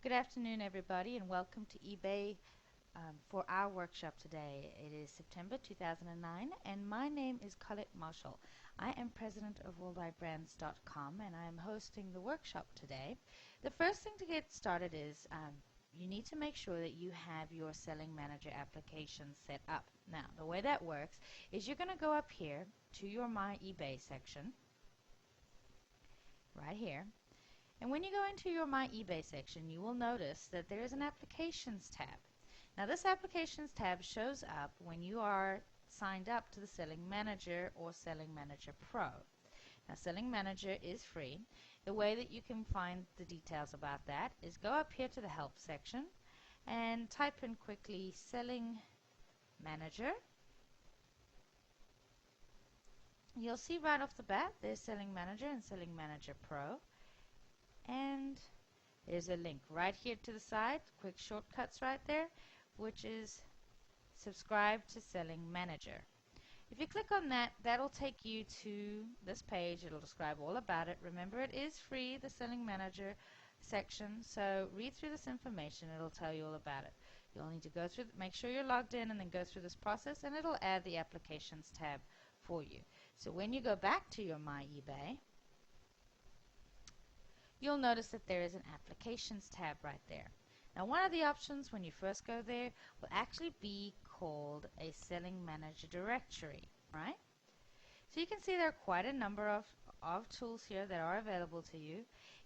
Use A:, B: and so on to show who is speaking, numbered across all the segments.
A: Good afternoon, everybody, and welcome to eBay for our workshop today. It is September 2009, and my name is Colette Marshall. I am president of worldwidebrands.com, and I am hosting the workshop today. The first thing to get started is you need to make sure that you have your Selling Manager application set up. Now, the way that works is you're going to go up here to your My eBay section, right here. And when you go into your My eBay section, you will notice that there is an Applications tab. Now this Applications tab shows up when you are signed up to the Selling Manager or Selling Manager Pro. Now Selling Manager is free. The way that you can find the details about that is go up here to the Help section and type in quickly Selling Manager. You'll see right off the bat there's Selling Manager and Selling Manager Pro. And there's a link right here to the side, quick shortcuts right there, which is subscribe to Selling Manager. If you click on that, that'll take you to this page. It'll describe all about it. Remember, it is free, the Selling Manager section, so read through this information. It'll tell you all about it. You'll need to go through, make sure you're logged in and then go through this process, and it'll add the Applications tab for you. So when you go back to your My eBay, you'll notice that there is an Applications tab right there. Now one of the options when you first go there will actually be called a Selling Manager directory, right? So you can see there are quite a number of tools here that are available to you.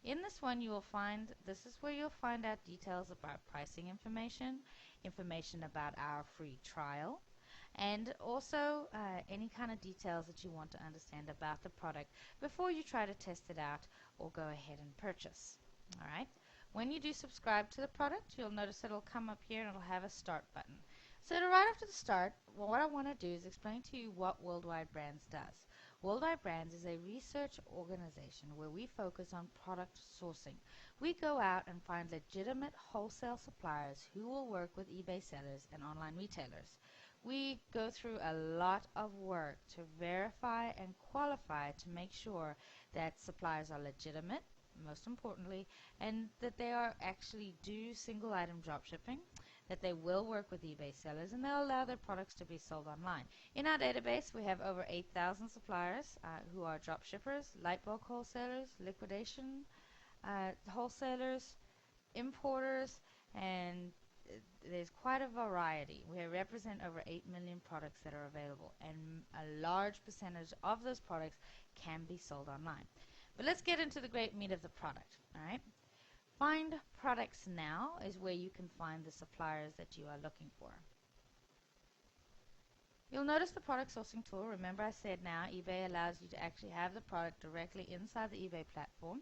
A: In this one you will find, this is where you'll find out details about pricing information, information about our free trial, and also any kind of details that you want to understand about the product before you try to test it out or go ahead and purchase. Alright, when you do subscribe to the product, you'll notice it'll come up here and it'll have a start button. So to right after the start, well, what I want to do is explain to you what Worldwide Brands does. Worldwide Brands is a research organization where we focus on product sourcing. We go out and find legitimate wholesale suppliers who will work with eBay sellers and online retailers. We go through a lot of work to verify and qualify to make sure that suppliers are legitimate, most importantly, and that they are actually do single item drop shipping, that they will work with eBay sellers, and they'll allow their products to be sold online. In our database, we have over 8,000 suppliers who are drop shippers, light bulk wholesalers, liquidation wholesalers, importers, and there's quite a variety. We represent over 8 million products that are available, and a large percentage of those products can be sold online. But let's get into the great meat of the product. Alright, Find Products Now is where you can find the suppliers that you are looking for. You'll notice the product sourcing tool. Remember, I said now eBay allows you to actually have the product directly inside the eBay platform.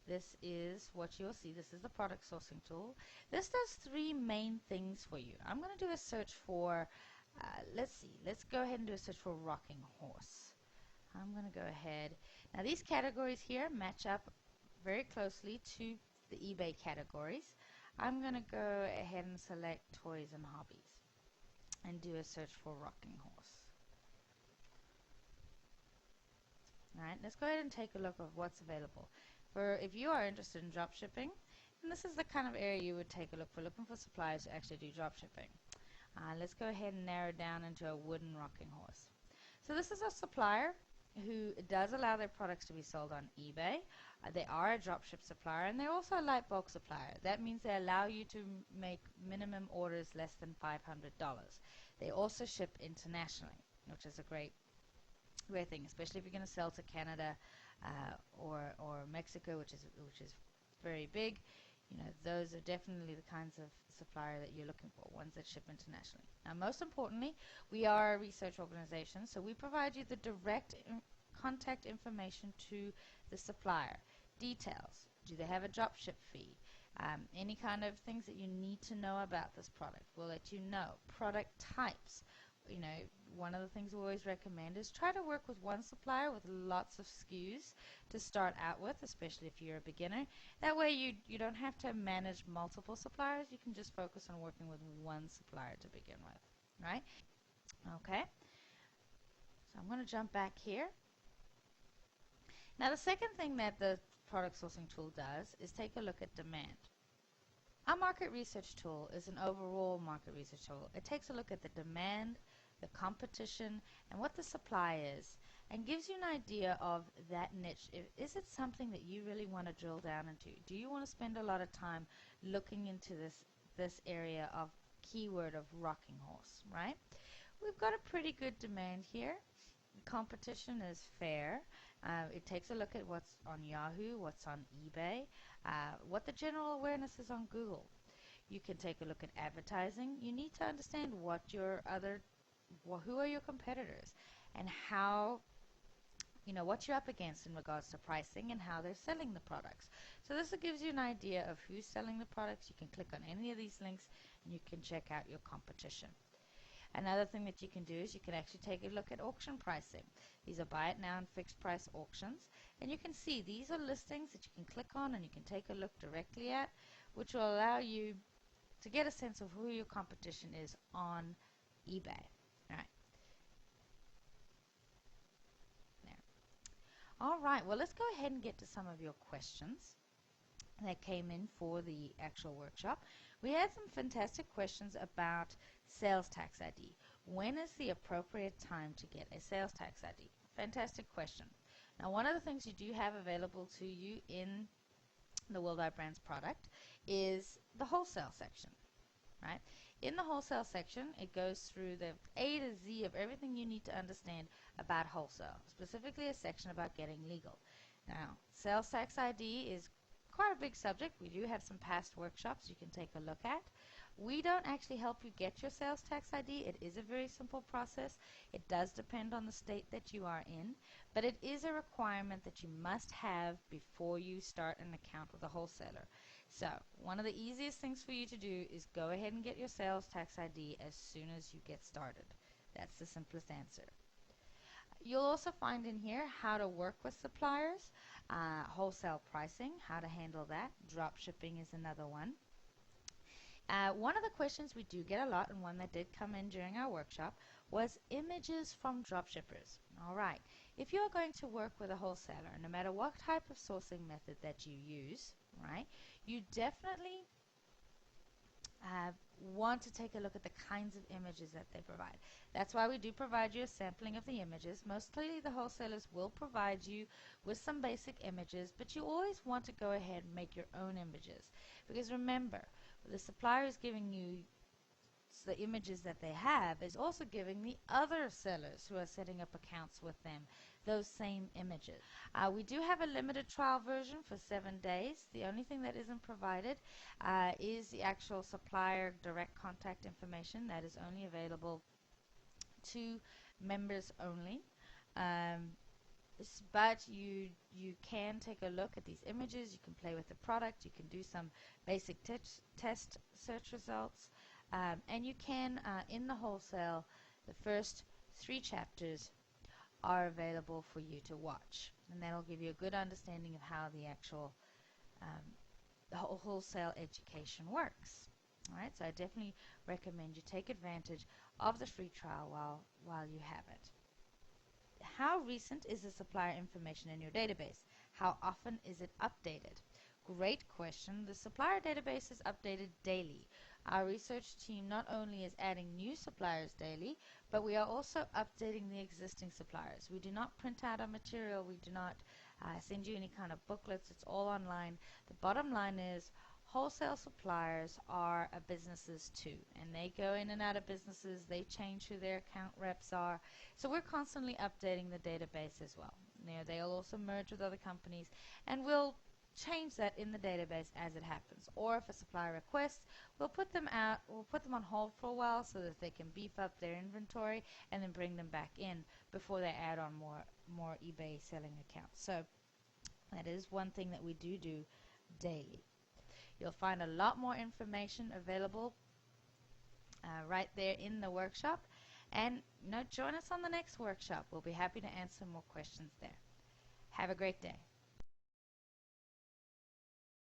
A: This is what you'll see. This is the product sourcing tool. This does three main things for you. I'm going to do a search for, let's go ahead and do a search for rocking horse. I'm going to go ahead. Now these categories here match up very closely to the eBay categories. I'm going to go ahead and select toys and hobbies and do a search for rocking horse. Alright, let's go ahead and take a look at what's available. For if you are interested in drop shipping, and this is the kind of area you would take a look for, looking for suppliers to actually do drop shipping. Let's go ahead and narrow down into a wooden rocking horse. So this is a supplier who does allow their products to be sold on eBay. They are a dropship supplier, and they're also a light bulk supplier. That means they allow you to make minimum orders less than $500. They also ship internationally, which is a great thing, especially if you're going to sell to Canada or Mexico, which is very big. You know, those are definitely the kinds of supplier that you're looking for, ones that ship internationally. Now, most importantly, we are a research organization, so we provide you the direct contact information to the supplier. Details. Do they have a drop ship fee? Any kind of things that you need to know about this product. We'll let you know. Product types. You know, one of the things we always recommend is try to work with one supplier with lots of SKUs to start out with, especially if you're a beginner. That way you don't have to manage multiple suppliers. You can just focus on working with one supplier to begin with, right? Okay, so I'm going to jump back here. Now the second thing that the product sourcing tool does is take a look at demand. Our market research tool is an overall market research tool. It takes a look at the demand, the competition, and what the supply is, and gives you an idea of that niche. Is it something that you really want to drill down into? Do you want to spend a lot of time looking into this area of keyword of rocking horse, right? We've got a pretty good demand here. The competition is fair. It takes a look at what's on Yahoo, what's on eBay, what the general awareness is on Google. You can take a look at advertising. You need to understand who are your competitors, and how, what you're up against in regards to pricing and how they're selling the products. So this gives you an idea of who's selling the products. You can click on any of these links and you can check out your competition. Another thing that you can do is you can actually take a look at auction pricing. These are buy it now and fixed price auctions, and you can see these are listings that you can click on and you can take a look directly at, which will allow you to get a sense of who your competition is on eBay. Alright, well, let's go ahead and get to some of your questions that came in for the actual workshop. We had some fantastic questions about sales tax ID. When is the appropriate time to get a sales tax ID? Fantastic question. Now, one of the things you do have available to you in the Worldwide Brands product is the wholesale section, right? In the wholesale section, it goes through the A to Z of everything you need to understand about wholesale, specifically a section about getting legal. Now, sales tax ID is quite a big subject. We do have some past workshops you can take a look at. We don't actually help you get your sales tax ID. It is a very simple process. It does depend on the state that you are in, but it is a requirement that you must have before you start an account with a wholesaler. So one of the easiest things for you to do is go ahead and get your sales tax ID as soon as you get started. That's the simplest answer. You'll also find in here how to work with suppliers, wholesale pricing, how to handle that. Drop shipping is another one. One of the questions we do get a lot, and one that did come in during our workshop, was images from dropshippers. Alright, if you're going to work with a wholesaler, no matter what type of sourcing method that you use, right, you definitely want to take a look at the kinds of images that they provide. That's why we do provide you a sampling of the images. Mostly the wholesalers will provide you with some basic images, but you always want to go ahead and make your own images. Because remember, the supplier is giving you the images that they have is also giving the other sellers who are setting up accounts with them those same images. We do have a limited trial version for 7 days. The only thing that isn't provided is the actual supplier direct contact information that is only available to members only. But you can take a look at these images. You can play with the product. You can do some basic test search results. And you can, in the wholesale, the first 3 chapters are available for you to watch. And that'll give you a good understanding of how the actual wholesale education works. Alright, so I definitely recommend you take advantage of the free trial while you have it. How recent is the supplier information in your database? How often is it updated? Great question. The supplier database is updated daily. Our research team not only is adding new suppliers daily, but we are also updating the existing suppliers. We do not print out our material. We do not send you any kind of booklets. It's all online. The bottom line is wholesale suppliers are businesses too, and they go in and out of businesses. They change who their account reps are. So we're constantly updating the database as well. They'll also merge with other companies, and we'll change that in the database as it happens. Or if a supplier requests, we'll put them on hold for a while so that they can beef up their inventory and then bring them back in before they add on more eBay selling accounts. So that is one thing that we do daily. You'll find a lot more information available right there in the workshop, and join us on the next workshop. We'll be happy to answer more questions there. Have a great day.